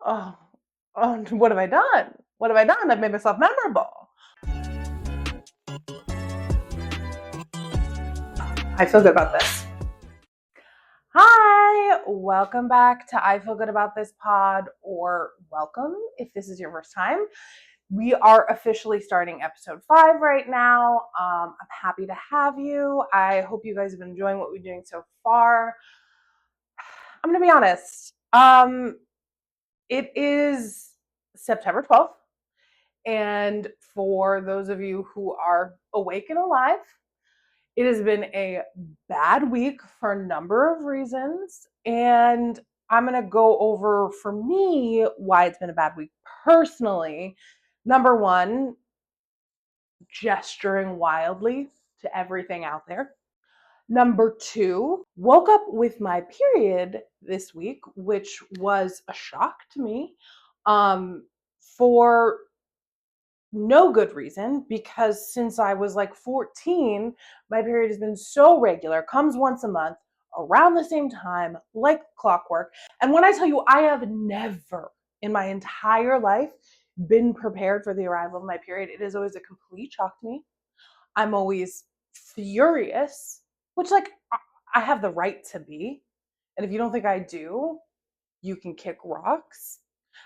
Oh, what have I done? What have I done? I've made myself memorable. I feel good about this. Hi, welcome back to I Feel Good About This pod, or welcome if this is your first time. We are officially starting episode 5 right now. I'm happy to have you. I hope you guys have been enjoying what we're doing so far. I'm going to be honest. It is September 12th. And for those of you who are awake and alive, it has been a bad week for a number of reasons. And I'm going to go over, for me, why it's been a bad week personally. Number one, gesturing wildly to everything out there. Number two, woke up with my period this week, which was a shock to me. For no good reason, because since I was like 14, my period has been so regular, comes once a month, around the same time, like clockwork. And when I tell you, I have never in my entire life been prepared for the arrival of my period, it is always a complete shock to me. I'm always furious, which, like, I have the right to be. And if you don't think I do, you can kick rocks.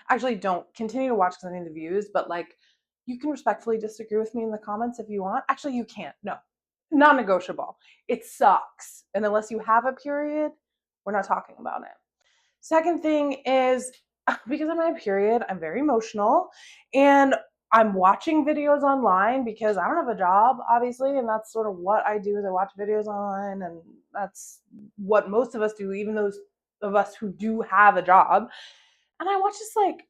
Actually, don't continue to watch because I need the views, but like, you can respectfully disagree with me in the comments if you want. Actually, you can't. No, non negotiable. It sucks. And unless you have a period, we're not talking about it. Second thing is, because of my period, I'm very emotional and I'm watching videos online because I don't have a job, obviously, and that's sort of what I do is I watch videos online, and that's what most of us do, even those of us who do have a job. And I watched this like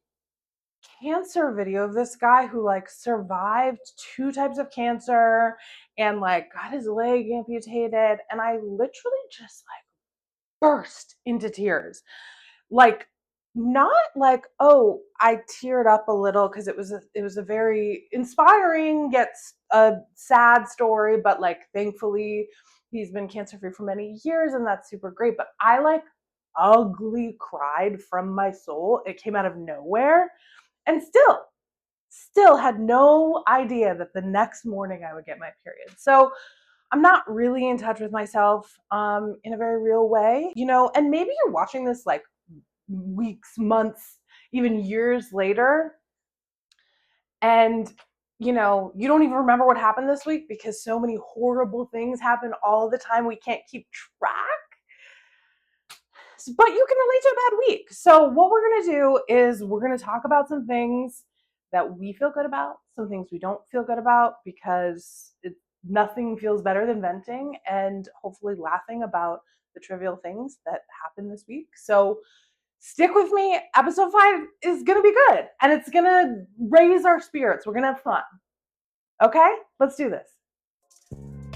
cancer video of this guy who like survived 2 types of cancer and like got his leg amputated, and I literally just like burst into tears. Like, not like, oh, I teared up a little because it was a very inspiring yet a sad story, but like thankfully he's been cancer free for many years and that's super great. But I like ugly cried from my soul. It came out of nowhere, and still had no idea that the next morning I would get my period. So I'm not really in touch with myself in a very real way, and maybe you're watching this like weeks, months, even years later, and you don't even remember what happened this week because so many horrible things happen all the time we can't keep track. But you can relate to a bad week. So what we're going to do is we're going to talk about some things that we feel good about, some things we don't feel good about, because nothing feels better than venting and hopefully laughing about the trivial things that happened this week. So stick with me. Episode 5 is going to be good and it's going to raise our spirits. We're going to have fun. Okay, let's do this.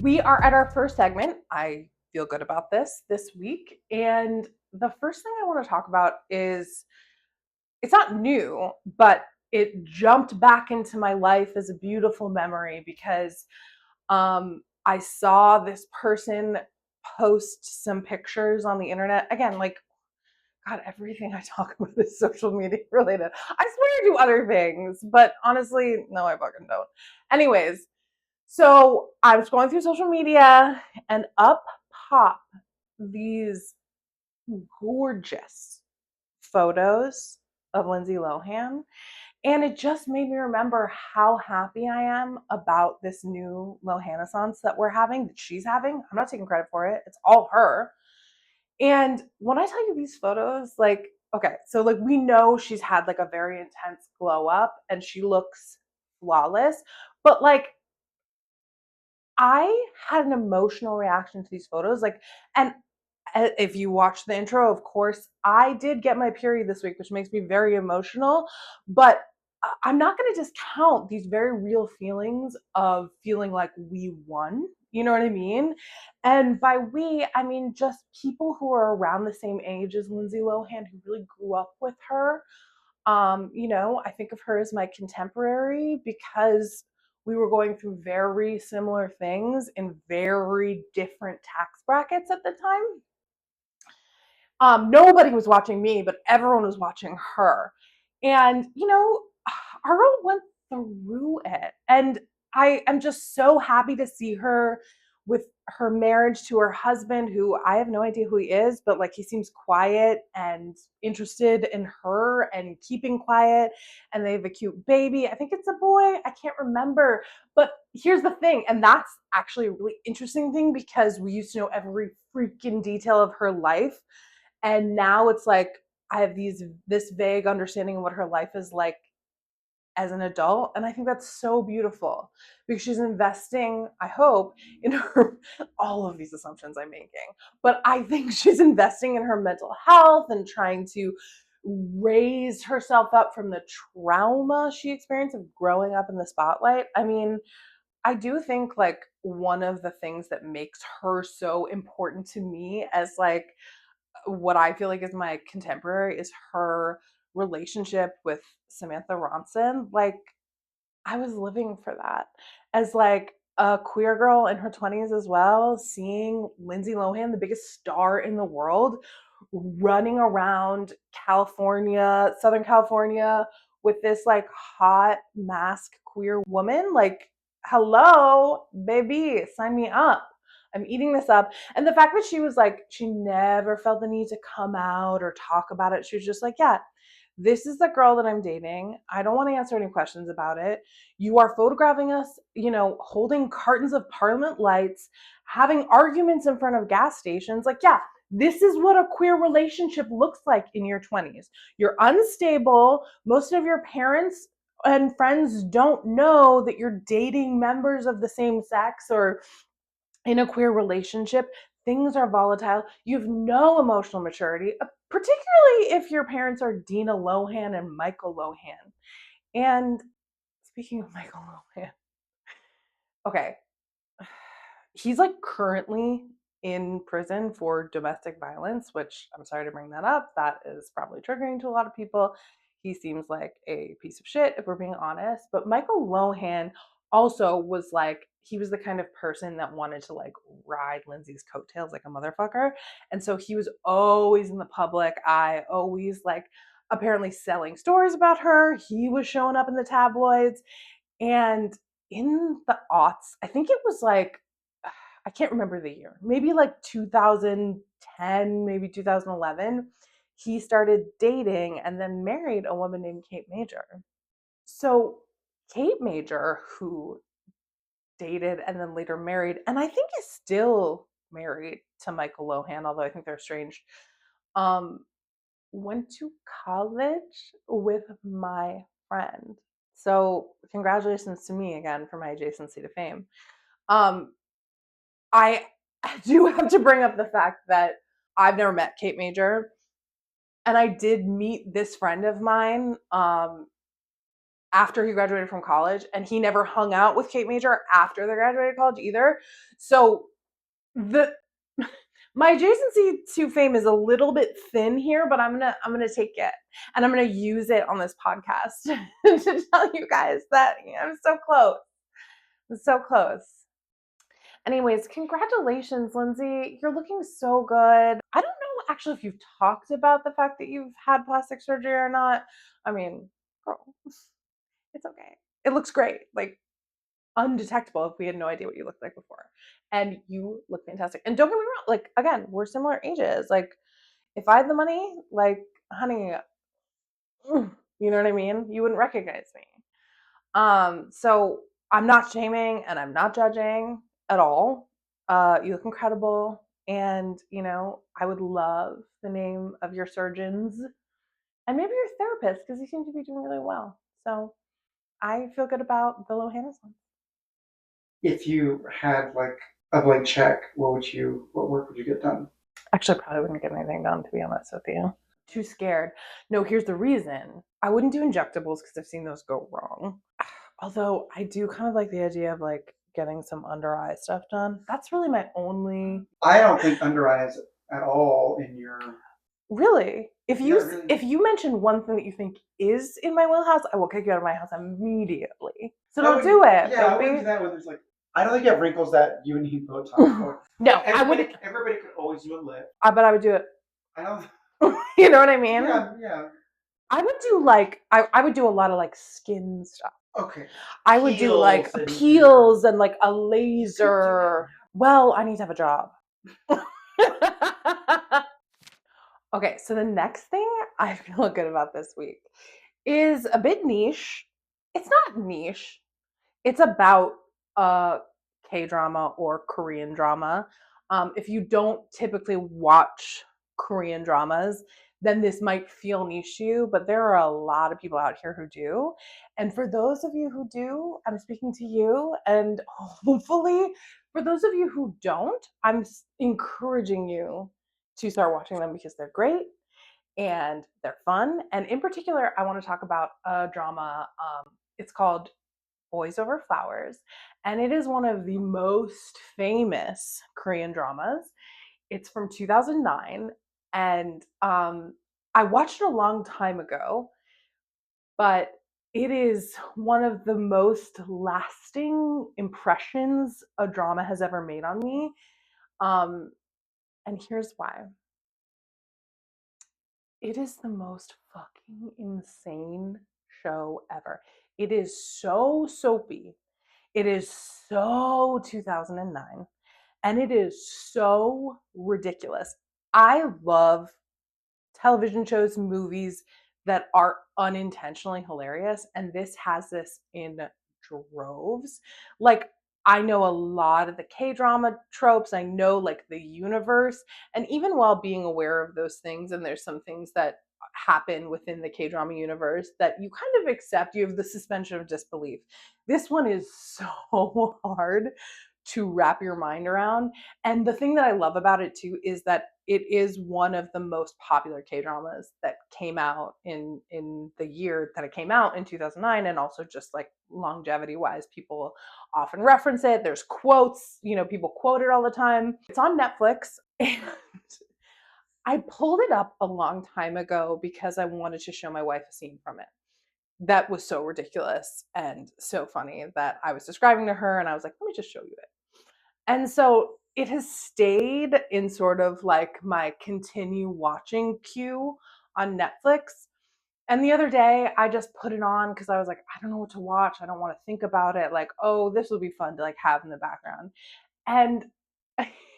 We are at our first segment. I feel good about this week. And the first thing I want to talk about is, it's not new, but it jumped back into my life as a beautiful memory because I saw this person post some pictures on the internet. Again, like, God, everything I talk about is social media related. I swear I do other things, but honestly, no, I fucking don't. Anyways, so I was going through social media and up pop these gorgeous photos of Lindsay Lohan. And it just made me remember how happy I am about this new Lohanaissance that we're having, that she's having. I'm not taking credit for it. It's all her. And when I tell you these photos, like, okay, so like we know she's had like a very intense glow up and she looks flawless, but like I had an emotional reaction to these photos. Like, and if you watch the intro, of course, I did get my period this week, which makes me very emotional. But I'm not going to discount these very real feelings of feeling like we won. You know what I mean? And by we, I mean just people who are around the same age as Lindsay Lohan, who really grew up with her. I think of her as my contemporary because we were going through very similar things in very different tax brackets at the time. Nobody was watching me, but everyone was watching her. And, Arlo went through it. And I am just so happy to see her with her marriage to her husband, who I have no idea who he is, but like he seems quiet and interested in her and keeping quiet. And they have a cute baby. I think it's a boy. I can't remember. But here's the thing, and that's actually a really interesting thing because we used to know every freaking detail of her life. And now it's like I have this vague understanding of what her life is like as an adult, and I think that's so beautiful because she's investing, I hope, in her all of these assumptions I'm making, but I think she's investing in her mental health and trying to raise herself up from the trauma she experienced of growing up in the spotlight. I mean, I do think like one of the things that makes her so important to me as like what I feel like is my contemporary is her relationship with Samantha Ronson. Like, I was living for that as like a queer girl in her 20s as well, seeing Lindsay Lohan, the biggest star in the world, running around California, Southern California with this like hot mask queer woman. Like, hello, baby, sign me up. I'm eating this up. And the fact that she was like, she never felt the need to come out or talk about it. She was just like, yeah, this is the girl that I'm dating. I don't want to answer any questions about it. You are photographing us, holding cartons of Parliament lights, having arguments in front of gas stations. Like, yeah, this is what a queer relationship looks like in your 20s. You're unstable. Most of your parents and friends don't know that you're dating members of the same sex or in a queer relationship. Things are volatile. You have no emotional maturity, particularly if your parents are Dina Lohan and Michael Lohan. And speaking of Michael Lohan, okay, he's like currently in prison for domestic violence, which I'm sorry to bring that up. That is probably triggering to a lot of people. He seems like a piece of shit, if we're being honest. But Michael Lohan also was like, he was the kind of person that wanted to like ride Lindsay's coattails like a motherfucker. And so he was always in the public eye, always like apparently selling stories about her. He was showing up in the tabloids. And in the aughts, I think it was like, I can't remember the year, maybe like 2010, maybe 2011, he started dating and then married a woman named Kate Major. So, Kate Major, who dated and then later married, and I think is still married to Michael Lohan, although I think they're estranged, um, went to college with my friend. So, congratulations to me again for my adjacency to fame. Um, I do have to bring up the fact that I've never met Kate Major, and I did meet this friend of mine after he graduated from college, and he never hung out with Kate Major after they graduated college either. So the my adjacency to fame is a little bit thin here, but I'm gonna take it and I'm gonna use it on this podcast to tell you guys that I'm so close. I'm so close. Anyways, congratulations, Lindsay. You're looking so good. I don't know actually if you've talked about the fact that you've had plastic surgery or not. I mean, girl, it's okay. It looks great. Like undetectable if we had no idea what you looked like before. And you look fantastic. And don't get me wrong, like again, we're similar ages. Like if I had the money, like honey, you know what I mean? You wouldn't recognize me. So I'm not shaming and I'm not judging at all. You look incredible. And, I would love the name of your surgeons and maybe your therapist because you seem to be doing really well. So I feel good about the Lohan. If you had like a blank check, what work would you get done? Actually, probably wouldn't get anything done, to be honest with you. Too scared. No, here's the reason. I wouldn't do injectables because I've seen those go wrong. Although I do kind of like the idea of like getting some under eye stuff done. That's really my only. I don't think under eyes at all in your. Really, if Yeah, you really. if you mention one thing that you think is in my wheelhouse, I will kick you out of my house immediately. So I don't wouldn't. do it, Yeah, I wouldn't do baby. that when there's like. I don't think you have wrinkles that you would need Botox for. No, I Everybody, wouldn't. everybody could always do a lip. I bet I would do it. I don't. You know what I mean? Yeah, yeah. I would do like I would do a lot of like skin stuff. Okay. I would do like Peels and your. peels and like a You could do that laser. Well, I need to have a job. Okay, so the next thing I feel good about this week is a bit niche. It's not niche. It's about K drama or Korean drama. If you don't typically watch Korean dramas, then this might feel niche to you, but there are a lot of people out here who do. And for those of you who do, I'm speaking to you. And hopefully, for those of you who don't, I'm encouraging you to start watching them because they're great and they're fun. And in particular, I want to talk about a drama. It's called Boys Over Flowers, and it is one of the most famous Korean dramas. It's from 2009, and I watched it a long time ago, but it is one of the most lasting impressions a drama has ever made on me. Um, and here's why. It is the most fucking insane show ever. It is so soapy. It is so 2009 and it is so ridiculous. I love television shows, movies that are unintentionally hilarious. And this has this in droves. Like, I know a lot of the K drama tropes. I know like the universe. And even while being aware of those things, and there's some things that happen within the K drama universe that you kind of accept, you have the suspension of disbelief. This one is so hard to wrap your mind around. And the thing that I love about it too is that it is one of the most popular K dramas that came out in the year that it came out in 2009, and also just like longevity wise, people often reference it. There's quotes, people quote it all the time. It's on Netflix, and I pulled it up a long time ago because I wanted to show my wife a scene from it that was so ridiculous and so funny that I was describing to her, and I was like, let me just show you it. And so it has stayed in sort of like my continue watching queue on Netflix. And the other day I just put it on because I was like, I don't know what to watch. I don't want to think about it. Like, oh, this would be fun to like have in the background. And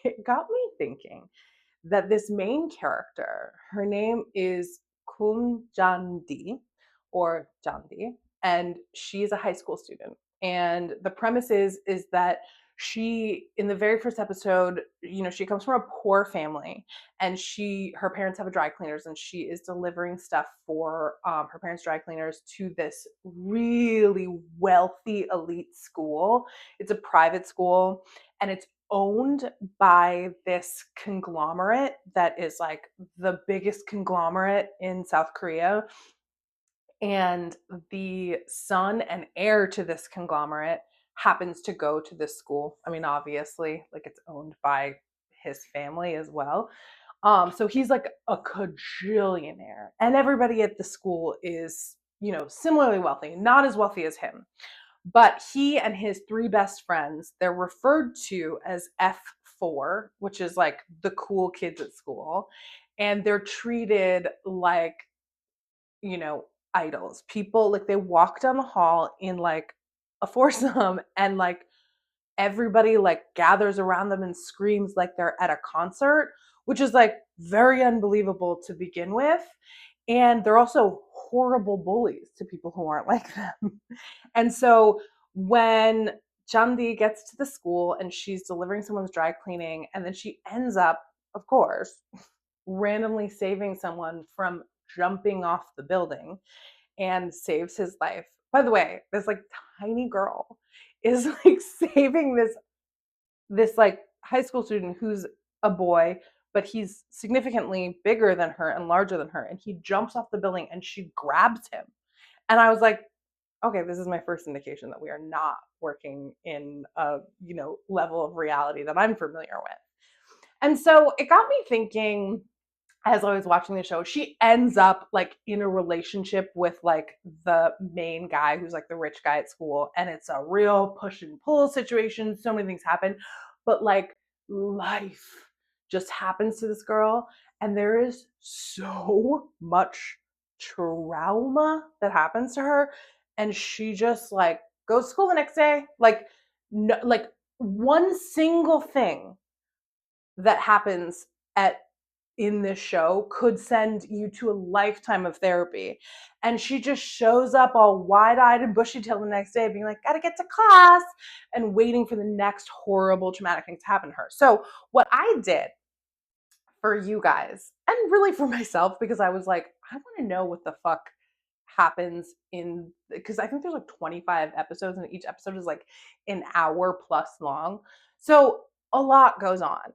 it got me thinking that this main character, her name is Kun Jandi or Jandi, and she's a high school student. And the premise is that she, in the very first episode, she comes from a poor family, and her parents have a dry cleaners, and she is delivering stuff for her parents' dry cleaners to this really wealthy elite school. It's a private school, and it's owned by this conglomerate that is like the biggest conglomerate in South Korea. And the son and heir to this conglomerate happens to go to this school. I mean, obviously, like it's owned by his family as well. So he's like a cajillionaire, and everybody at the school is, similarly wealthy, not as wealthy as him. But he and his three best friends, they're referred to as F4, which is like the cool kids at school. And they're treated like, you know, idols. People, like, they walk down the hall in like a foursome, and like everybody like gathers around them and screams like they're at a concert, which is like very unbelievable to begin with. And they're also horrible bullies to people who aren't like them. And so when Chandi gets to the school and she's delivering someone's dry cleaning, and then she ends up, of course, randomly saving someone from jumping off the building and saves his life. By the way, this like tiny girl is like saving this like high school student who's a boy, but he's significantly bigger than her and larger than her, and he jumps off the building and she grabs him. And I was like, okay, this is my first indication that we are not working in a, level of reality that I'm familiar with. And so it got me thinking, as I was watching the show, she ends up like in a relationship with like the main guy who's like the rich guy at school. And it's a real push and pull situation. So many things happen. But like life just happens to this girl. And there is so much trauma that happens to her, and she just like goes to school the next day. Like no, like one single thing that happens at in this show could send you to a lifetime of therapy. And she just shows up all wide-eyed and bushy-tailed the next day, being like, gotta get to class, and waiting for the next horrible traumatic thing to happen to her. So what I did for you guys, and really for myself, because I was like, I want to know what the fuck happens in, because I think there's like 25 episodes and each episode is like an hour plus long. So a lot goes on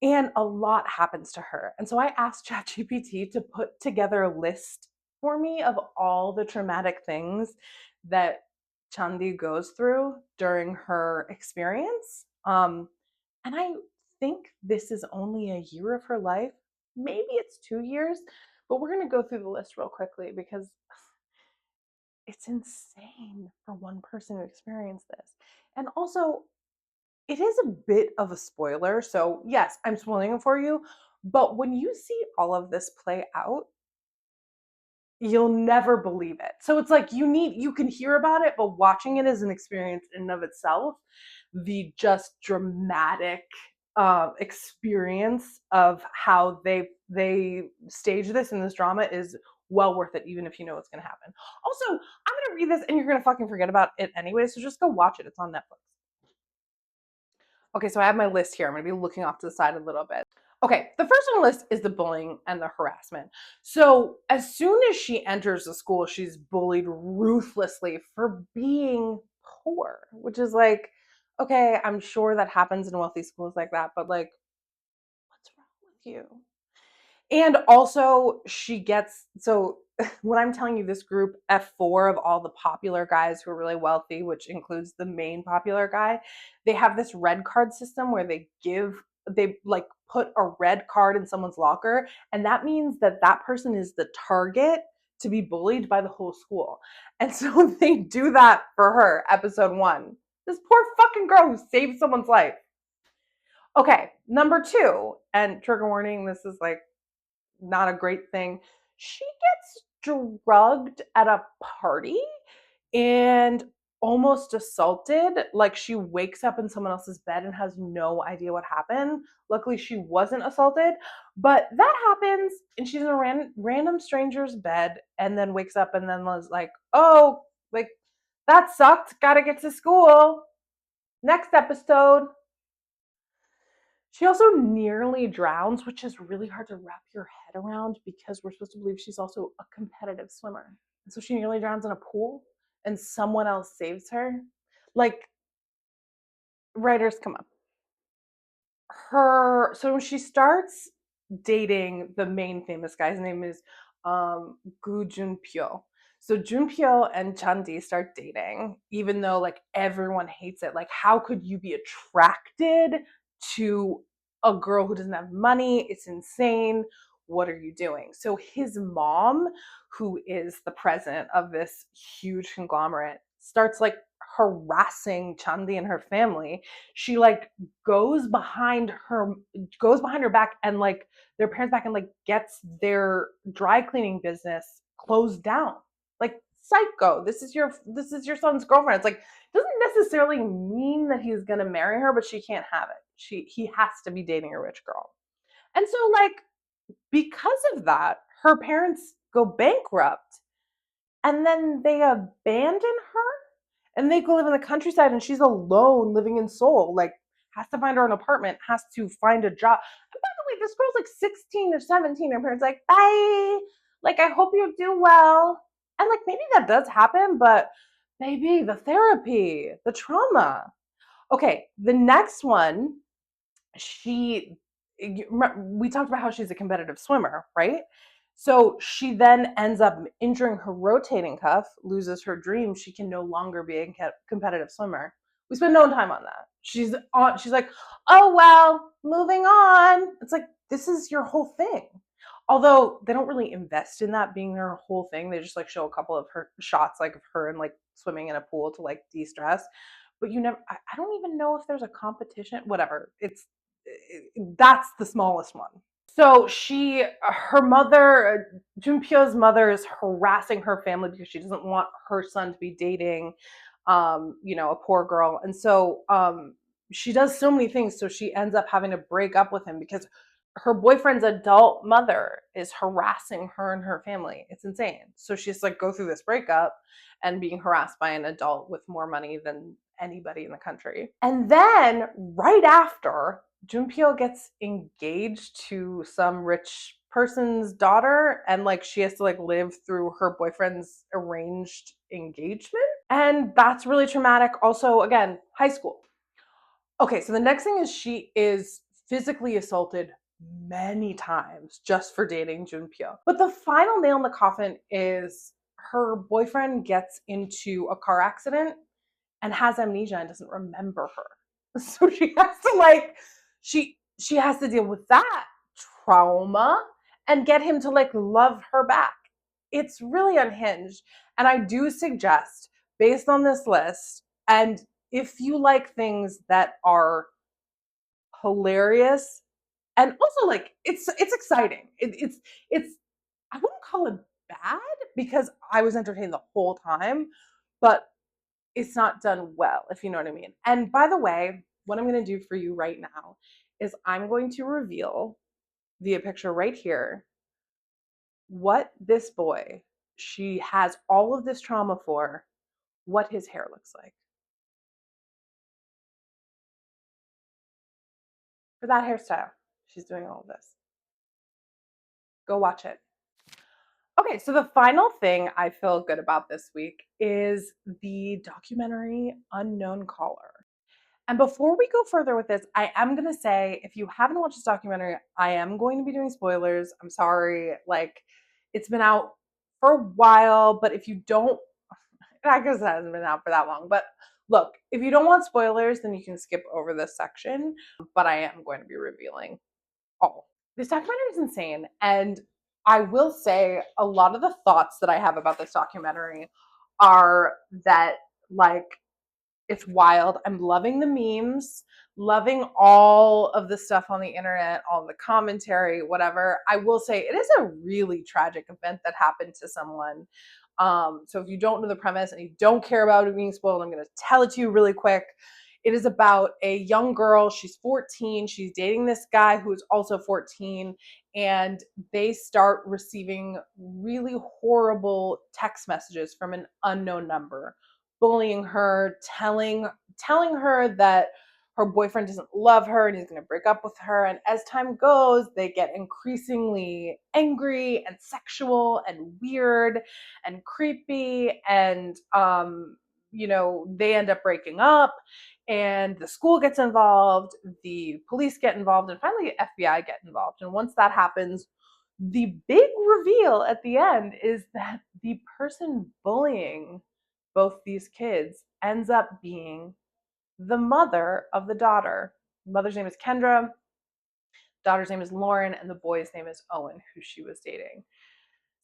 and a lot happens to her. And so I asked ChatGPT to put together a list for me of all the traumatic things that Chandi goes through during her experience. And I think this is only a year of her life. Maybe it's 2 years, but we're going to go through the list real quickly because it's insane for one person to experience this. And also, it is a bit of a spoiler. So, yes, I'm spoiling it for you. But when you see all of this play out, you'll never believe it. So it's like you can hear about it, but watching it is an experience in and of itself. The just dramatic experience of how they stage this in this drama is well worth it, even if you know what's going to happen. Also, I'm going to read this and you're going to fucking forget about it anyway. So just go watch it. It's on Netflix. Okay, so I have my list here. I'm going to be looking off to the side a little bit. Okay, the first on the list is the bullying and the harassment. So, as soon as she enters the school, she's bullied ruthlessly for being poor, which is like, okay, I'm sure that happens in wealthy schools like that, but like, what's wrong with you? And also, she gets so when I'm telling you this group F4 of all the popular guys who are really wealthy, which includes the main popular guy, they have this red card system where they like put a red card in someone's locker, and that means that that person is the target to be bullied by the whole school. And so they do that for her, episode 1. This poor fucking girl who saved someone's life. Okay, number 2, and trigger warning, this is like not a great thing. She gets drugged at a party and almost assaulted. Like she wakes up in someone else's bed and has no idea what happened. Luckily, she wasn't assaulted, but that happens. And she's in a random stranger's bed and then wakes up and then was like, oh, like that sucked. Gotta get to school. Next episode. She also nearly drowns, which is really hard to wrap your head around because we're supposed to believe she's also a competitive swimmer. And so she nearly drowns in a pool and someone else saves her. Like, writers, come up. So when she starts dating the main famous guy, his name is Gu Junpyo. So Junpyo and Chandi start dating, even though like everyone hates it. Like, how could you be attracted to a girl who doesn't have money? It's insane. What are you doing? So his mom, who is the president of this huge conglomerate, starts like harassing Chandi and her family. She like goes behind her back and like their parents back and like gets their dry cleaning business closed down. Like psycho. This is your son's girlfriend. It's like doesn't necessarily mean that he's gonna marry her, but she can't have it. He has to be dating a rich girl. And so like because of that, her parents go bankrupt and then they abandon her and they go live in the countryside and she's alone living in Seoul, like has to find her an apartment, has to find a job. And by the way, this girl's like 16 or 17. Her parents like, bye. Like, I hope you do well. And like maybe that does happen, but maybe the therapy, the trauma. Okay, the next one, she we talked about how she's a competitive swimmer, right? So she then ends up injuring her rotating cuff, loses her dream. She can no longer be a competitive swimmer. We spend no time on that. She's like, oh well, moving on. It's like this is your whole thing. Although they don't really invest in that being their whole thing. They just like show a couple of her shots like of her and like swimming in a pool to like de-stress. But you never I don't even know if there's a competition. Whatever. That's the smallest one. So her mother, Junpyo's mother, is harassing her family because she doesn't want her son to be dating, a poor girl, and so she does so many things. So she ends up having to break up with him because her boyfriend's adult mother is harassing her and her family. It's insane. So she's like go through this breakup and being harassed by an adult with more money than anybody in the country. And then right after, Junpyo gets engaged to some rich person's daughter, and like she has to like live through her boyfriend's arranged engagement, and that's really traumatic. Also, again, high school. Okay, so the next thing is she is physically assaulted many times just for dating Junpyo. But the final nail in the coffin is her boyfriend gets into a car accident and has amnesia and doesn't remember her. So she has to like she has to deal with that trauma and get him to like love her back. It's really unhinged. And I do suggest, based on this list, and if you like things that are hilarious and also like it's exciting. It's I wouldn't call it bad because I was entertained the whole time, but it's not done well, if you know what I mean. And by the way, what I'm going to do for you right now is I'm going to reveal via picture right here what this boy she has all of this trauma for, what his hair looks like. For that hairstyle, she's doing all of this. Go watch it. Okay, so the final thing I feel good about this week is the documentary Unknown Caller. And before we go further with this, I am going to say if you haven't watched this documentary, I am going to be doing spoilers. I'm sorry. Like, it's been out for a while, but if you don't, I guess it hasn't been out for that long. But look, if you don't want spoilers, then you can skip over this section. But I am going to be revealing all. This documentary is insane. And I will say a lot of the thoughts that I have about this documentary are that, like, it's wild. I'm loving the memes, loving all of the stuff on the internet, all the commentary, whatever. I will say it is a really tragic event that happened to someone. So if you don't know the premise and you don't care about it being spoiled, I'm going to tell it to you really quick. It is about a young girl. She's 14. She's dating this guy who is also 14. And they start receiving really horrible text messages from an unknown number, bullying her, telling her that her boyfriend doesn't love her and he's going to break up with her. And as time goes, they get increasingly angry and sexual and weird and creepy, and they end up breaking up, and the school gets involved, the police get involved, and finally FBI get involved. And once that happens, the big reveal at the end is that the person bullying both these kids ends up being the mother of the daughter. The mother's name is Kendra, daughter's name is Lauren, and the boy's name is Owen, who she was dating.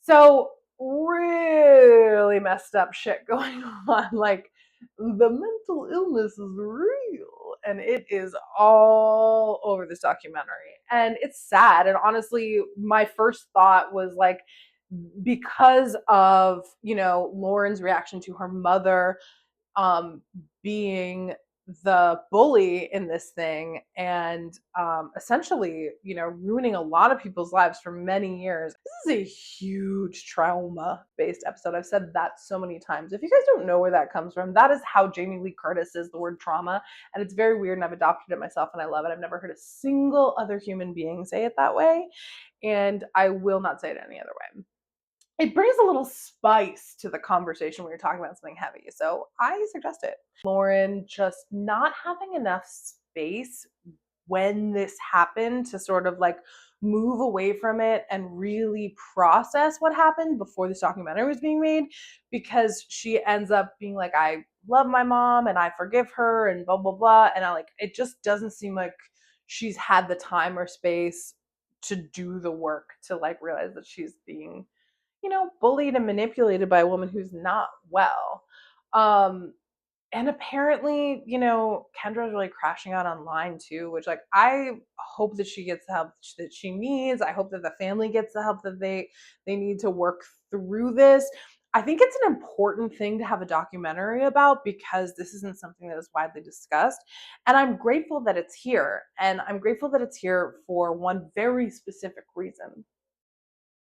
So really messed up shit going on. Like, the mental illness is real and it is all over this documentary. And it's sad. And honestly, my first thought was like, because of, Lauren's reaction to her mother um, being the bully in this thing, and essentially, ruining a lot of people's lives for many years. This is a huge trauma based episode. I've said that so many times. If you guys don't know where that comes from, that is how Jamie Lee Curtis says the word trauma. And it's very weird, and I've adopted it myself and I love it. I've never heard a single other human being say it that way. And I will not say it any other way. It brings a little spice to the conversation when you're talking about something heavy. So I suggest it. Lauren just not having enough space when this happened to sort of like move away from it and really process what happened before this documentary was being made, because she ends up being like, I love my mom and I forgive her and blah blah blah, and it just doesn't seem like she's had the time or space to do the work to like realize that she's being bullied and manipulated by a woman who's not well. Um, And apparently, Kendra's really crashing out online too, which like I hope that she gets the help that she needs. I hope that the family gets the help that they need to work through this. I think it's an important thing to have a documentary about because this isn't something that is widely discussed. And I'm grateful that it's here. And I'm grateful that it's here for one very specific reason.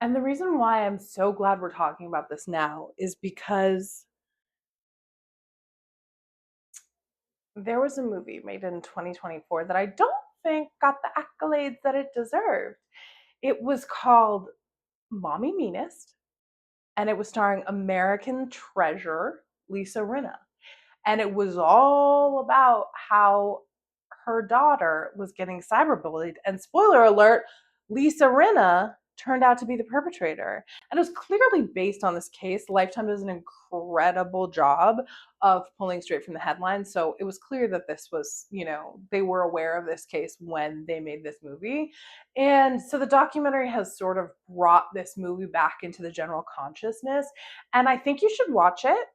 And the reason why I'm so glad we're talking about this now is because there was a movie made in 2024 that I don't think got the accolades that it deserved. It was called Mommy Meanest, and it was starring American treasure Lisa Rinna. And it was all about how her daughter was getting cyberbullied. And spoiler alert, Lisa Rinna turned out to be the perpetrator. And it was clearly based on this case. Lifetime does an incredible job of pulling straight from the headlines. So it was clear that this was, they were aware of this case when they made this movie. And so the documentary has sort of brought this movie back into the general consciousness. And I think you should watch it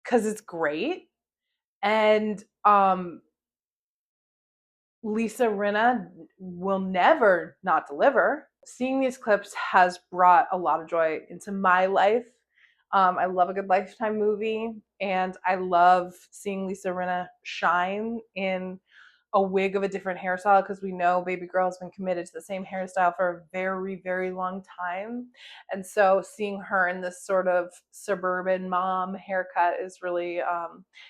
because it's great. And Lisa Rinna will never not deliver. Seeing these clips has brought a lot of joy into my life. I love a good Lifetime movie, and I love seeing Lisa Rinna shine in a wig of a different hairstyle because we know baby girl has been committed to the same hairstyle for a very, very long time. And so seeing her in this sort of suburban mom haircut is really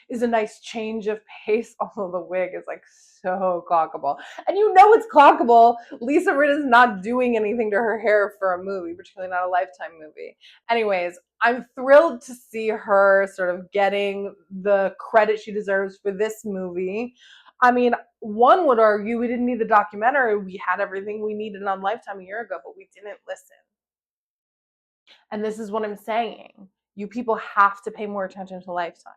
is a nice change of pace, although the wig is like so clockable. And it's clockable. Lisa Rinna is not doing anything to her hair for a movie, particularly not a Lifetime movie. Anyways, I'm thrilled to see her sort of getting the credit she deserves for this movie. I mean, one would argue we didn't need the documentary. We had everything we needed on Lifetime a year ago, but we didn't listen. And this is what I'm saying. You people have to pay more attention to Lifetime.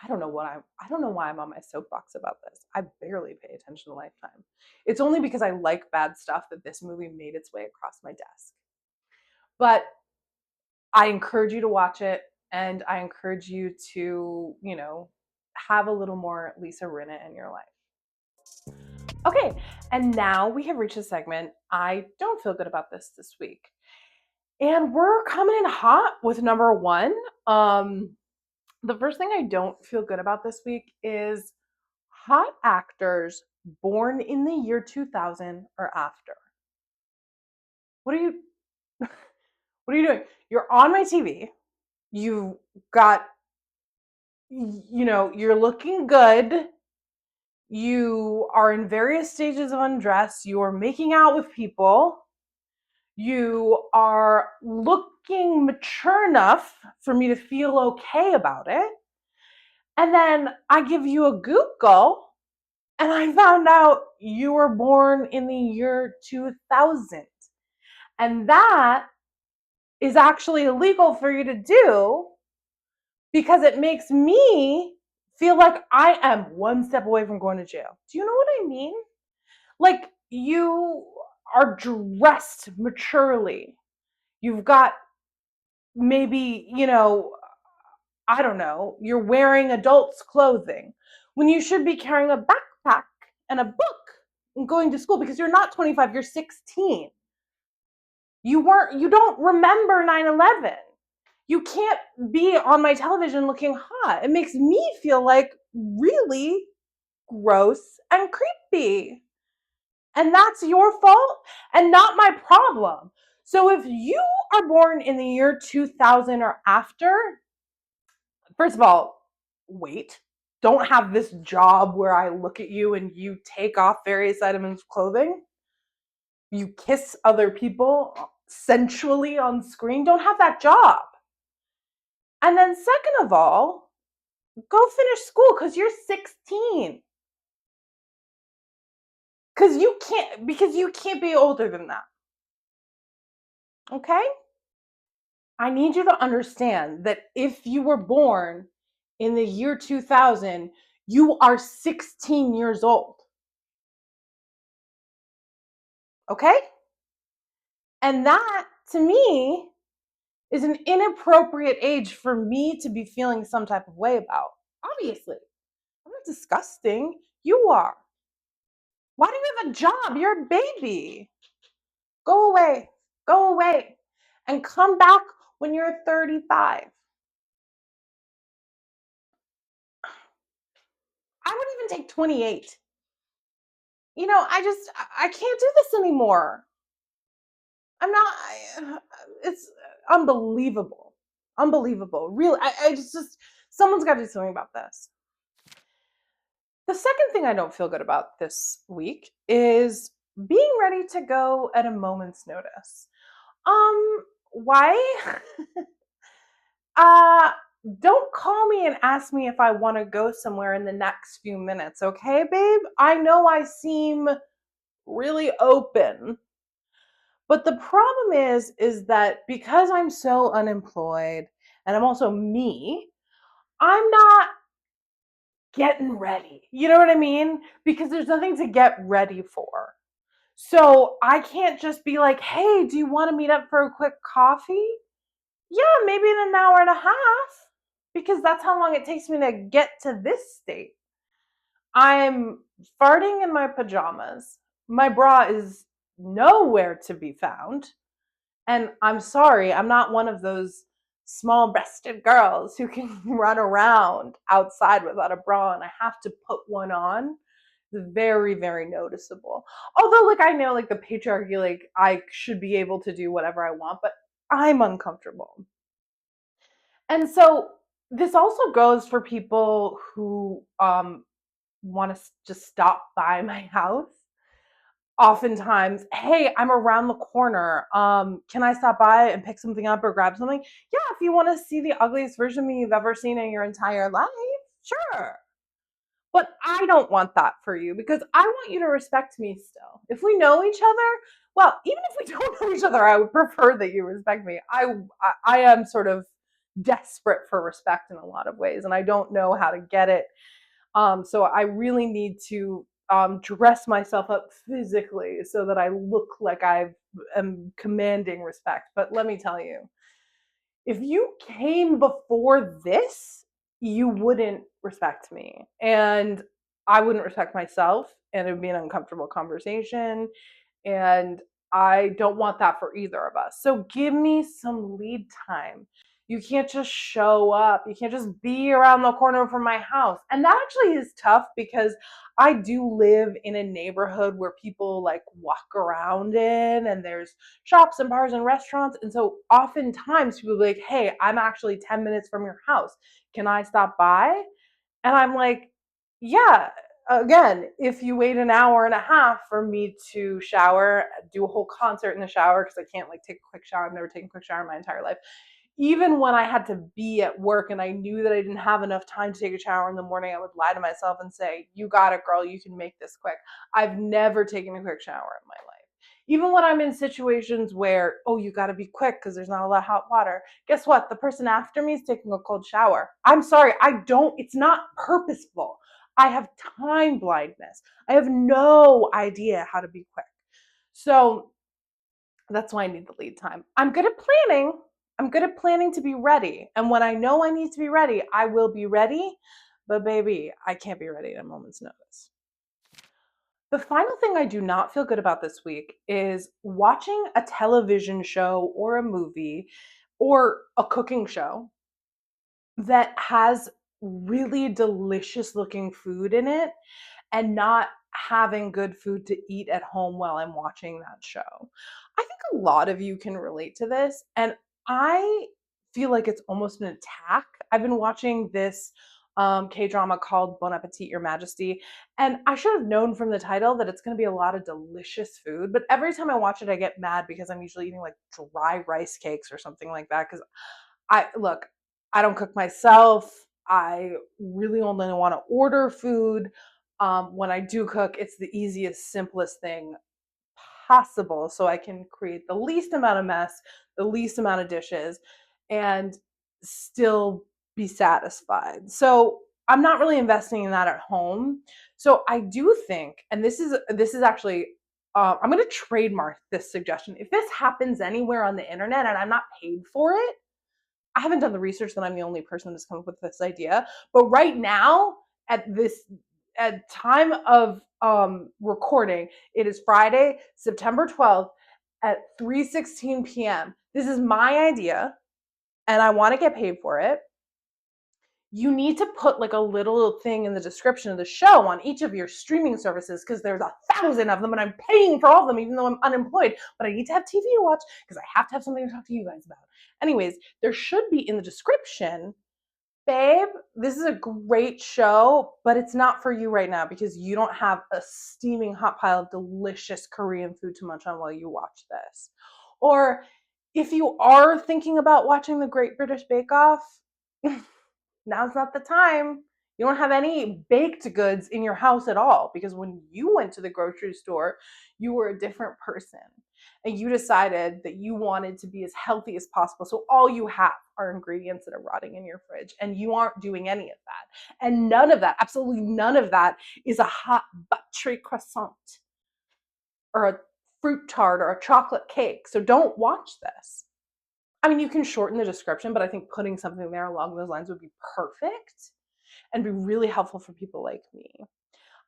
I don't know why I'm on my soapbox about this. I barely pay attention to Lifetime. It's only because I like bad stuff that this movie made its way across my desk. But I encourage you to watch it, and I encourage you to, have a little more Lisa Rinna in your life. Okay, and now we have reached a segment. I don't feel good about this week. And we're coming in hot with number one. The first thing I don't feel good about this week is hot actors born in the year 2000 or after. What are you what are you doing? You're on my TV. You've got you're looking good. You are in various stages of undress. You are making out with people. You are looking mature enough for me to feel okay about it. And then I give you a Google and I found out you were born in the year 2000. And that is actually illegal for you to do because it makes me feel like I am one step away from going to jail. Do you know what I mean? Like, you are dressed maturely. You've got maybe, I don't know, you're wearing adults' clothing when you should be carrying a backpack and a book and going to school because you're not 25, you're 16. You don't remember 9/11. You can't be on my television looking hot. It makes me feel like really gross and creepy. And that's your fault and not my problem. So if you are born in the year 2000 or after, first of all, wait. Don't have this job where I look at you and you take off various items of clothing. You kiss other people sensually on screen. Don't have that job. And then, second of all, go finish school because you're 16. Because you can't be older than that. Okay? I need you to understand that if you were born in the year 2000, you are 16 years old. Okay? And that, to me, is an inappropriate age for me to be feeling some type of way about. Obviously, I'm not disgusting. You are. Why do you have a job? You're a baby. Go away. Go away. And come back when you're 35. I would even take 28. I can't do this anymore. I'm not, it's unbelievable. Unbelievable. Really, I just, someone's got to do something about this. The second thing I don't feel good about this week is being ready to go at a moment's notice. Why? uh, don't call me and ask me if I want to go somewhere in the next few minutes, okay, babe? I know I seem really open. But the problem is that because I'm so unemployed and I'm also me, I'm not getting ready. You know what I mean? Because there's nothing to get ready for. So I can't just be like, hey, do you want to meet up for a quick coffee? Yeah, maybe in an hour and a half, because that's how long it takes me to get to this state. I'm farting in my pajamas. My bra is nowhere to be found. And I'm sorry, I'm not one of those small breasted girls who can run around outside without a bra, and I have to put one on. It's very, very noticeable. Although, like, I know, like, the patriarchy, like, I should be able to do whatever I want, but I'm uncomfortable. And so, this also goes for people who want to just stop by my house. Oftentimes, hey, I'm around the corner. Can I stop by and pick something up or grab something? Yeah, if you want to see the ugliest version of me you've ever seen in your entire life, sure. But I don't want that for you because I want you to respect me still. If we know each other, well, even if we don't know each other, I would prefer that you respect me. I am sort of desperate for respect in a lot of ways, and I don't know how to get it. So I really need to dress myself up physically so that I look like I am commanding respect. But let me tell you, if you came before this, you wouldn't respect me. And I wouldn't respect myself. And it would be an uncomfortable conversation. And I don't want that for either of us. So give me some lead time. You can't just show up. You can't just be around the corner from my house. And that actually is tough because I do live in a neighborhood where people like walk around in, and there's shops and bars and restaurants. And so oftentimes people will be like, hey, I'm actually 10 minutes from your house. Can I stop by? And I'm like, yeah, again, if you wait an hour and a half for me to shower, do a whole concert in the shower, because I can't like take a quick shower. I've never taken a quick shower in my entire life. Even when I had to be at work and I knew that I didn't have enough time to take a shower in the morning, I would lie to myself and say, you got it, girl, you can make this quick. I've never taken a quick shower in my life. Even when I'm in situations where, oh, you got to be quick because there's not a lot of hot water. Guess what? The person after me is taking a cold shower. I'm sorry, it's not purposeful. I have time blindness. I have no idea how to be quick. So that's why I need the lead time. I'm good at planning. I'm good at planning to be ready. And when I know I need to be ready, I will be ready. But baby, I can't be ready at a moment's notice. The final thing I do not feel good about this week is watching a television show or a movie or a cooking show that has really delicious looking food in it and not having good food to eat at home while I'm watching that show. I think a lot of you can relate to this, and I feel like it's almost an attack. I've been watching this K drama called Bon Appetit, Your Majesty, and I should have known from the title that it's going to be a lot of delicious food. But every time I watch it, I get mad because I'm usually eating like dry rice cakes or something like that. Because look, I don't cook myself. I really only want to order food. When I do cook, it's the easiest, simplest thing possible so I can create the least amount of mess, the least amount of dishes, and still be satisfied. So I'm not really investing in that at home. So I do think, and this is actually, I'm going to trademark this suggestion. If this happens anywhere on the internet and I'm not paid for it, I haven't done the research that I'm the only person that's come up with this idea, but right now at this at time of recording, it is Friday, September 12th at 3:16 p.m. This is my idea and I want to get paid for it. You need to put like a little thing in the description of the show on each of your streaming services because there's 1,000 of them and I'm paying for all of them even though I'm unemployed. But I need to have TV to watch because I have to have something to talk to you guys about. Anyways, there should be in the description, babe, this is a great show, but it's not for you right now because you don't have a steaming hot pile of delicious Korean food to munch on while you watch this. Or if you are thinking about watching the Great British Bake Off, now's not the time. You don't have any baked goods in your house at all because when you went to the grocery store, you were a different person and you decided that you wanted to be as healthy as possible. So all you have are ingredients that are rotting in your fridge and you aren't doing any of that. And none of that, absolutely none of that, is a hot buttery croissant or a fruit tart or a chocolate cake. So don't watch this. I mean, you can shorten the description, but I think putting something there along those lines would be perfect and be really helpful for people like me.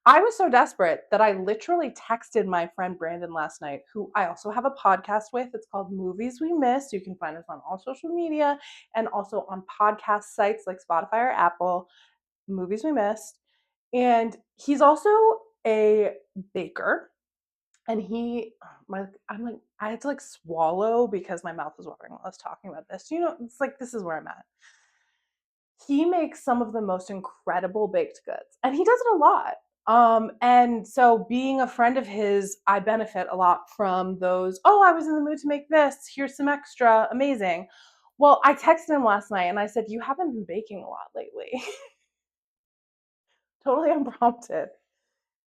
I was so desperate that I literally texted my friend Brandon last night, who I also have a podcast with. It's called Movies We Missed. You can find us on all social media and also on podcast sites like Spotify or Apple, Movies We Missed. And he's also a baker. And I'm like, I had to like swallow because my mouth was watering while I was talking about this. You know, it's like, this is where I'm at. He makes some of the most incredible baked goods and he does it a lot. And so being a friend of his, I benefit a lot from those. Oh, I was in the mood to make this. Here's some extra. Amazing. Well, I texted him last night and I said, you haven't been baking a lot lately. Totally unprompted.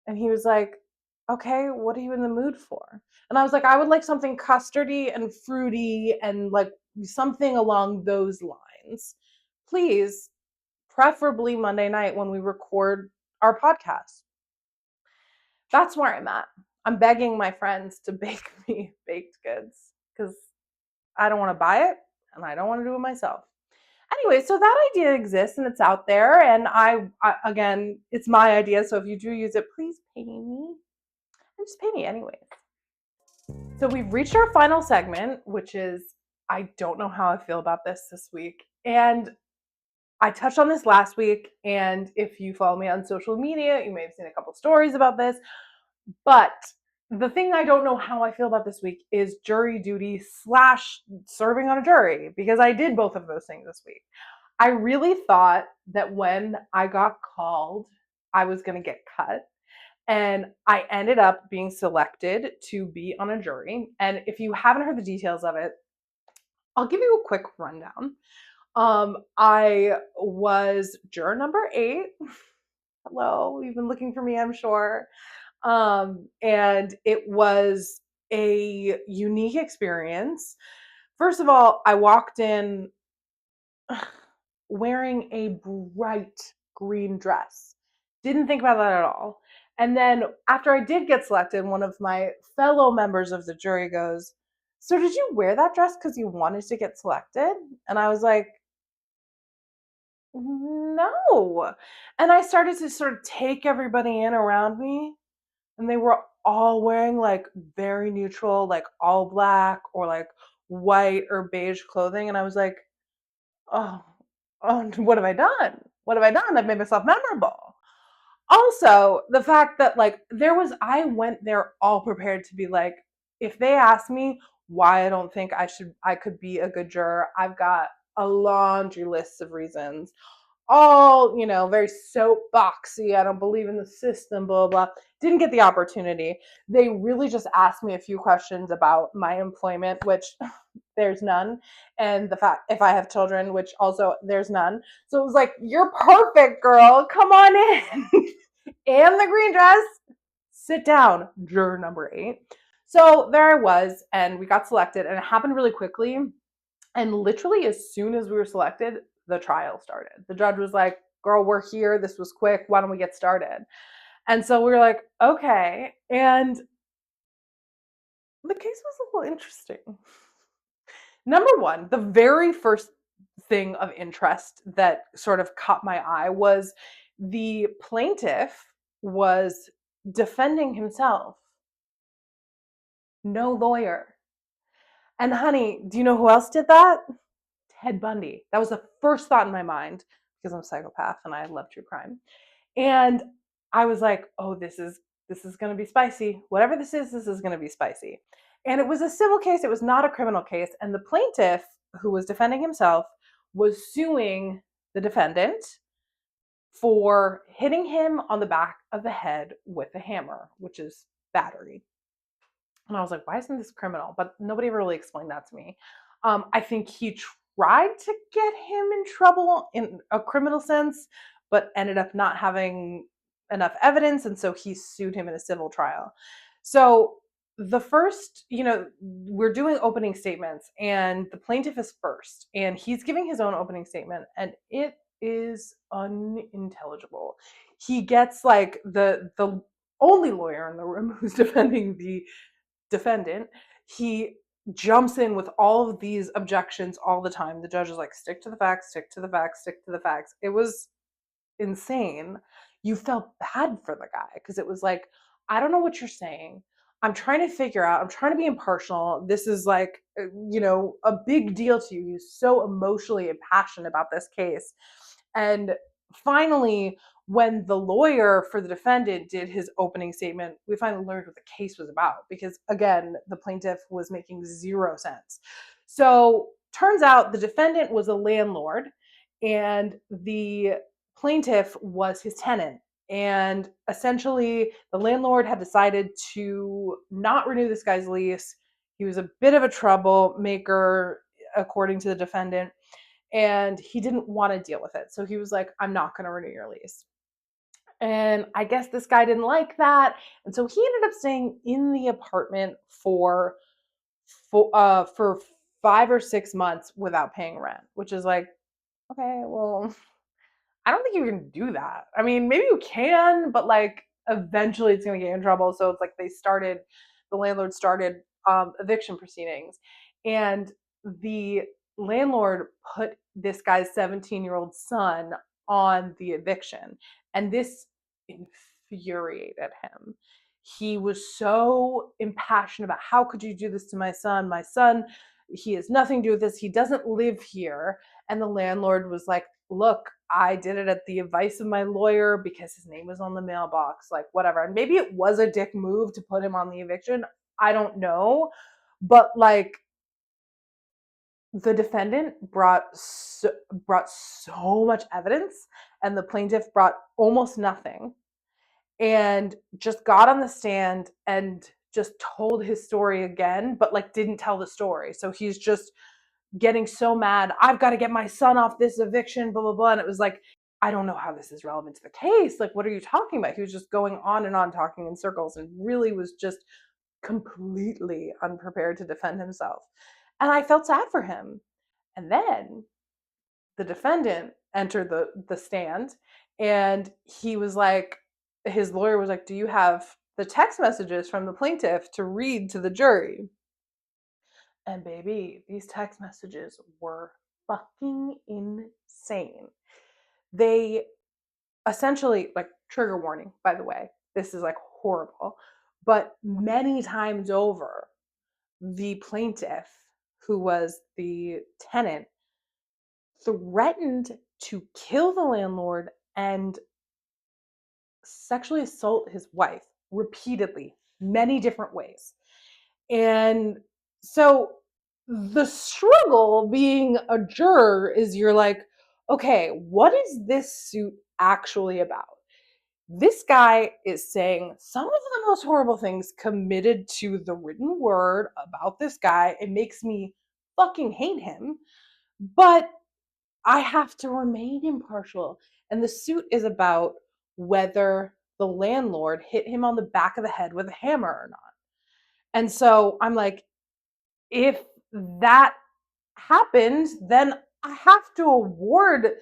And he was like, okay, what are you in the mood for? And I was like, I would like something custardy and fruity and like something along those lines. Please, preferably Monday night when we record our podcast. That's where I'm at. I'm begging my friends to bake me baked goods because I don't want to buy it and I don't want to do it myself. Anyway, so that idea exists and it's out there. And again, it's my idea. So if you do use it, please pay me. And just pay me anyways. So we've reached our final segment, which is I don't know how I feel about this week. And I touched on this last week, and if you follow me on social media, you may have seen a couple stories about this. But the thing I don't know how I feel about this week is jury duty / serving on a jury, because I did both of those things this week. I really thought that when I got called, I was going to get cut. And I ended up being selected to be on a jury. And if you haven't heard the details of it, I'll give you a quick rundown. I was juror number 8. Hello, you've been looking for me, I'm sure. And it was a unique experience. First of all, I walked in wearing a bright green dress. Didn't think about that at all. And then after I did get selected, one of my fellow members of the jury goes, so did you wear that dress because you wanted to get selected? And I was like, no. And I started to sort of take everybody in around me, and they were all wearing like very neutral, like all black or like white or beige clothing. And I was like, oh, what have I done? What have I done? I've made myself memorable. Also, the fact that like I went there all prepared to be like, if they ask me why I don't think I could be a good juror, I've got a laundry list of reasons, all, very soapboxy. I don't believe in the system, blah, blah. Didn't get the opportunity. They really just asked me a few questions about my employment, which there's none. And the fact if I have children, which also there's none. So it was like, you're perfect, girl. Come on in. And the green dress. Sit down, juror number 8. So there I was, and we got selected, and it happened really quickly. And literally, as soon as we were selected, the trial started. The judge was like, girl, we're here. This was quick. Why don't we get started? And so we were like, okay. And the case was a little interesting. Number one, the very first thing of interest that sort of caught my eye was the plaintiff was defending himself, no lawyer. And honey, do you know who else did that? Ted Bundy. That was the first thought in my mind because I'm a psychopath and I love true crime. And I was like, "Oh, this is going to be spicy. Whatever this is going to be spicy." And it was a civil case, it was not a criminal case, and the plaintiff who was defending himself was suing the defendant for hitting him on the back of the head with a hammer, which is battery. And I was like, why isn't this criminal? But nobody really explained that to me. I think he tried to get him in trouble in a criminal sense, but ended up not having enough evidence. And so he sued him in a civil trial. So the first, we're doing opening statements, and the plaintiff is first, and he's giving his own opening statement, and it is unintelligible. He gets like the only lawyer in the room who's defending the defendant. He jumps in with all of these objections all the time. The judge is like, stick to the facts, stick to the facts, stick to the facts. It was insane. You felt bad for the guy because it was like, I don't know what you're saying. I'm trying to figure out, I'm trying to be impartial. This is like, a big deal to you. You're so emotionally impassioned about this case. And finally, when the lawyer for the defendant did his opening statement, we finally learned what the case was about because, again, the plaintiff was making zero sense. So, turns out the defendant was a landlord and the plaintiff was his tenant. And essentially, the landlord had decided to not renew this guy's lease. He was a bit of a troublemaker, according to the defendant, and he didn't want to deal with it. So he was like, I'm not going to renew your lease. And I guess this guy didn't like that. And so he ended up staying in the apartment for 5 or 6 months without paying rent, which is like, okay, well, I don't think you can do that. I mean, maybe you can, but like eventually it's going to get you in trouble. So it's like the landlord started eviction proceedings, and the landlord put this guy's 17-year-old son on the eviction, and this infuriated him. He was so impassioned about, how could you do this to my son? My son, he has nothing to do with this. He doesn't live here. And the landlord was like, look, I did it at the advice of my lawyer because his name was on the mailbox, like whatever. And maybe it was a dick move to put him on the eviction. I don't know. But like the defendant brought so much evidence and the plaintiff brought almost nothing, and just got on the stand and just told his story again, but like didn't tell the story. So he's just getting so mad. I've got to get my son off this eviction, blah, blah, blah. And it was like, I don't know how this is relevant to the case. Like, what are you talking about? He was just going on and on talking in circles and really was just completely unprepared to defend himself. And I felt sad for him. And then the defendant entered the stand, and he was like, his lawyer was like, do you have the text messages from the plaintiff to read to the jury? And baby, these text messages were fucking insane. They essentially, like, trigger warning, by the way, this is like horrible, but many times over, the plaintiff, who was the tenant, threatened to kill the landlord and sexually assault his wife repeatedly, many different ways. And so the struggle being a juror is, you're like, okay, what is this suit actually about? This guy is saying some of the most horrible things committed to the written word about this guy. It makes me fucking hate him, but I have to remain impartial. And the suit is about whether the landlord hit him on the back of the head with a hammer or not. And so I'm like, if that happened, then I have to award,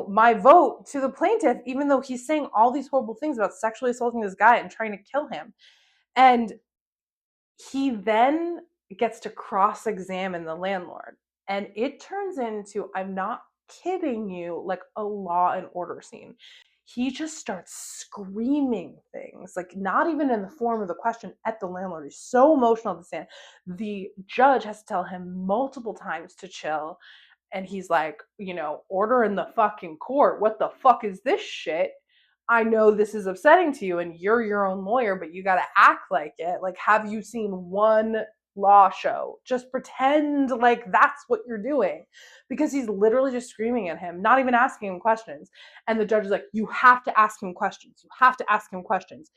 my vote to the plaintiff, even though he's saying all these horrible things about sexually assaulting this guy and trying to kill him. And he then gets to cross examine the landlord. And it turns into, I'm not kidding you, like a Law and Order scene. He just starts screaming things, like not even in the form of the question at the landlord. He's so emotional at the stand. The judge has to tell him multiple times to chill. And he's like, order in the fucking court. What the fuck is this shit? I know this is upsetting to you and you're your own lawyer, but you got to act like it. Like, have you seen one law show? Just pretend like that's what you're doing, because he's literally just screaming at him, not even asking him questions. And the judge is like, you have to ask him questions. You have to ask him questions.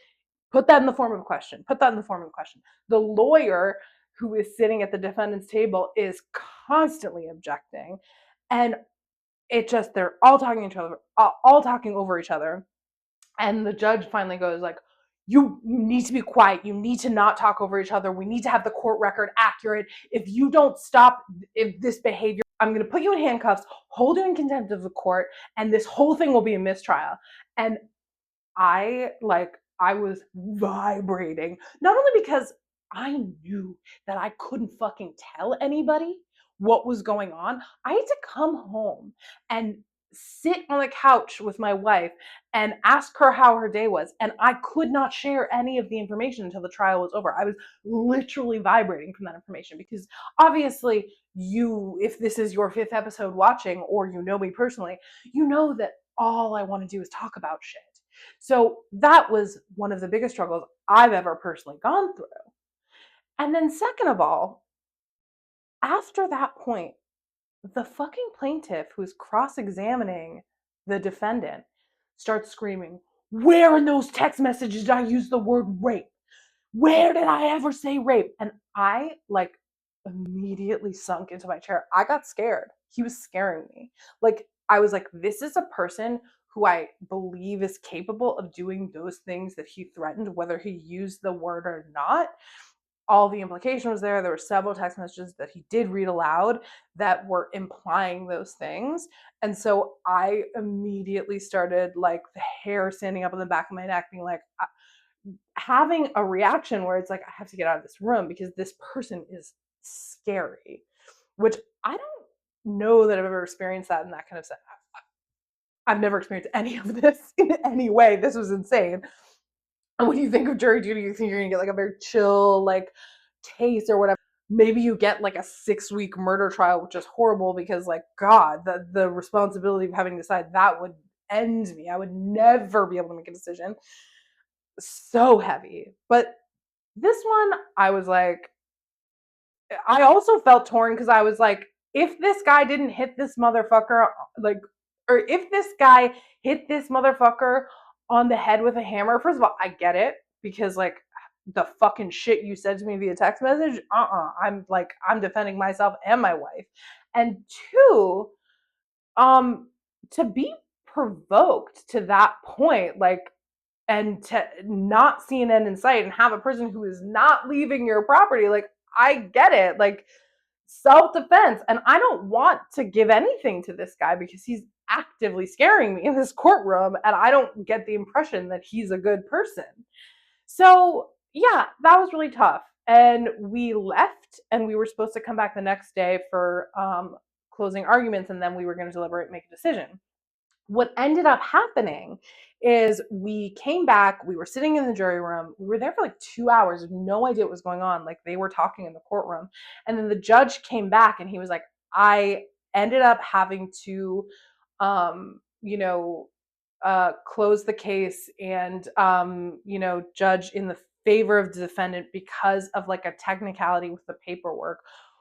Put that in the form of a question. Put that in the form of a question. The lawyer who is sitting at the defendant's table is constantly objecting. And they're all talking each other, all talking over each other. And the judge finally goes like, you need to be quiet. You need to not talk over each other. We need to have the court record accurate. If you don't stop this behavior, I'm going to put you in handcuffs, hold you in contempt of the court, and this whole thing will be a mistrial. And I was vibrating, not only because I knew that I couldn't fucking tell anybody what was going on. I had to come home and sit on the couch with my wife and ask her how her day was, and I could not share any of the information until the trial was over. I was literally vibrating from that information, because obviously, if this is your fifth episode watching, or you know me personally, you know that all I want to do is talk about shit. So that was one of the biggest struggles I've ever personally gone through. And then, second of all, after that point, the fucking plaintiff who's cross examining the defendant starts screaming, where in those text messages did I use the word rape? Where did I ever say rape? And I immediately sunk into my chair. I got scared. He was scaring me. I was like, this is a person who I believe is capable of doing those things that he threatened, whether he used the word or not. All the implication was there. There were several text messages that he did read aloud that were implying those things. And so I immediately started, the hair standing up on the back of my neck, being like, having a reaction where it's like, I have to get out of this room because this person is scary, which I don't know that I've ever experienced that in that kind of setting. I've never experienced any of this in any way. This was insane. And when you think of jury duty, you think you're gonna get a very chill, case or whatever. Maybe you get a 6-week murder trial, which is horrible because, God, the responsibility of having to decide that would end me. I would never be able to make a decision. So heavy. But this one, I was like, I also felt torn, because I was like, if this guy didn't hit this motherfucker, or if this guy hit this motherfucker on the head with a hammer, first of all, I get it, because the fucking shit you said to me via text message, I'm defending myself and my wife. And two, to be provoked to that point, and to not see an end in sight and have a person who is not leaving your property, I get it, self-defense. And I don't want to give anything to this guy because he's actively scaring me in this courtroom, and I don't get the impression that he's a good person. So yeah, that was really tough. And we left, and we were supposed to come back the next day for closing arguments, and then we were going to deliberate and make a decision. What ended up happening is we came back, we were sitting in the jury room, we were there for 2 hours, no idea what was going on. They were talking in the courtroom. And then the judge came back and he was like, I ended up having to, um, you know, close the case and, judge in the favor of the defendant because of a technicality with the paperwork,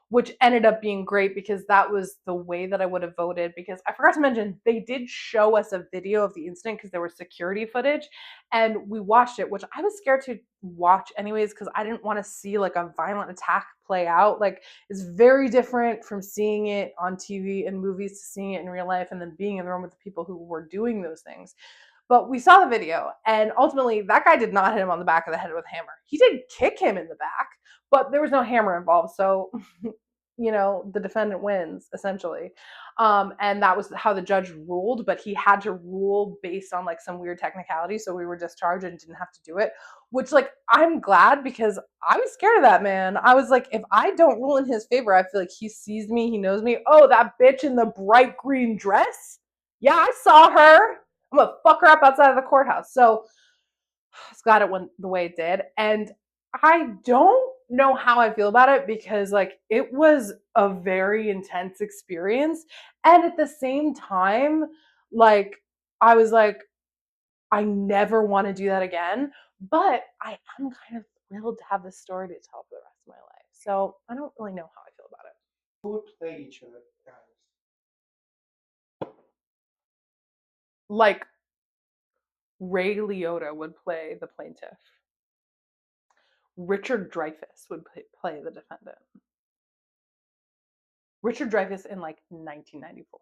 which ended up being great because that was the way that I would have voted. Because I forgot to mention, they did show us a video of the incident because there was security footage, and we watched it, which I was scared to watch anyways because I didn't want to see a violent attack play out. It's very different from seeing it on TV and movies to seeing it in real life and then being in the room with the people who were doing those things. But we saw the video, and ultimately that guy did not hit him on the back of the head with a hammer. He did kick him in the back, but there was no hammer involved. So the defendant wins, essentially. And that was how the judge ruled, but he had to rule based on like some weird technicality. So we were discharged and didn't have to do it, which like I'm glad, because I was scared of that man. I was like, if I don't rule in his favor, I feel like he sees me, he knows me. Oh, that bitch in the bright green dress. Yeah, I saw her. I'm gonna fuck her up outside of the courthouse. So I was glad it went the way it did. And I don't know how I feel about it, because like it was a very intense experience. And at the same time, like I was like, I never want to do that again. But I am kind of thrilled to have this story to tell for the rest of my life. So I don't really know how I feel about it. Who would play each of the guys? Like Ray Liotta would play the plaintiff. Richard Dreyfuss would play the defendant. Richard Dreyfuss in like 1994.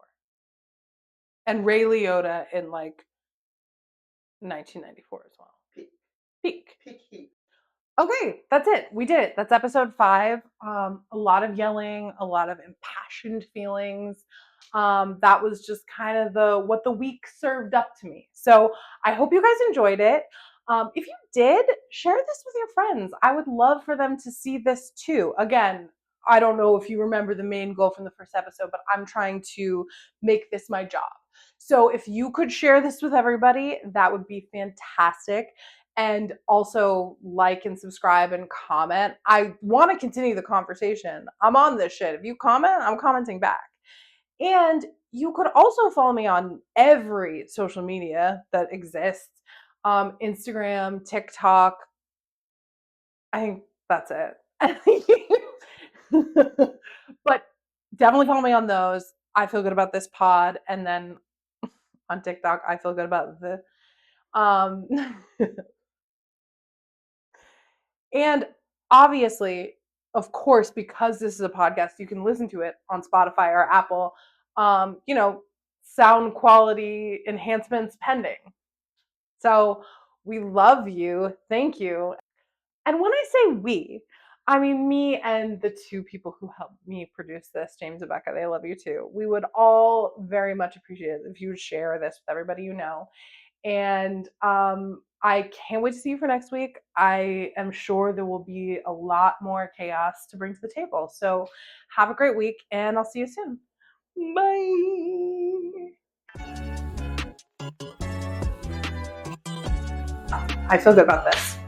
And Ray Liotta in like 1994 as well. Peak. Peak. Okay, that's it. We did it. That's episode 5. A lot of yelling, a lot of impassioned feelings. That was just kind of what the week served up to me. So I hope you guys enjoyed it. If you did, share this with your friends. I would love for them to see this too. Again, I don't know if you remember the main goal from the first episode, but I'm trying to make this my job. So if you could share this with everybody, that would be fantastic. And also like and subscribe and comment. I want to continue the conversation. I'm on this shit. If you comment, I'm commenting back. And you could also follow me on every social media that exists. Instagram, TikTok. I think that's it. But definitely follow me on those. I feel good about this pod. And then on TikTok, I feel good about the and obviously, of course, because this is a podcast, you can listen to it on Spotify or Apple. Sound quality enhancements pending. So we love you. Thank you. And when I say we, I mean me and the 2 people who helped me produce this, James and Becca. They love you too. We would all very much appreciate it if you would share this with everybody you know. And I can't wait to see you for next week. I am sure there will be a lot more chaos to bring to the table. So have a great week, and I'll see you soon. Bye. I feel good about this.